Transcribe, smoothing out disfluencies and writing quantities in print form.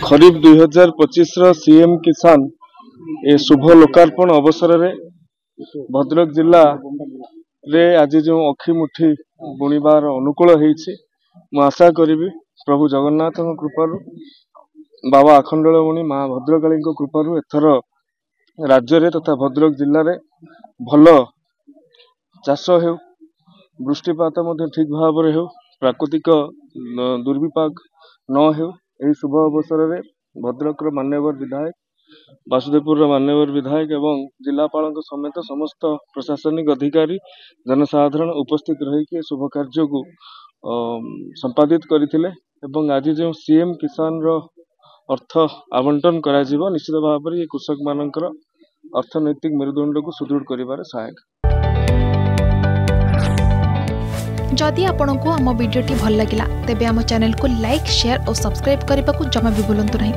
खरीफ 2025 CM किसान ए शुभ लोकार्पण अवसर में भद्रक जिला रे आज जो अखी मुठी बुणवार अनुकूल होती आशा करी प्रभु जगन्नाथ कृपारू बाबा आखंडलमणि माँ भद्रकाली कृपारू एथर राज्य रे तथा भद्रक जिले में भल चाष हो वृष्टिपात ठीक भाव हो प्राकृतिक दुर्विपाक न हो यही शुभ अवसर में भद्रक मान्यवर विधायक वासुदेवपुर मान्यवर विधायक एवं जिलापाल समेत समस्त प्रशासनिक अधिकारी जनसाधारण उपस्थित रही शुभ कार्य को संपादित करथिले एवं आज जो सीएम किसान रो अर्थ आवंटन करा जीवो निश्चित भाव में कृषक मानकर अर्थनैतिक मेरुदंड को सुदृढ़ करिबार सहायक। जदि आपंक आम भिडी भल लगा तेब आम चैनल को लाइक शेयर और सब्सक्राइब करने को जमा भी भूलु नहीं।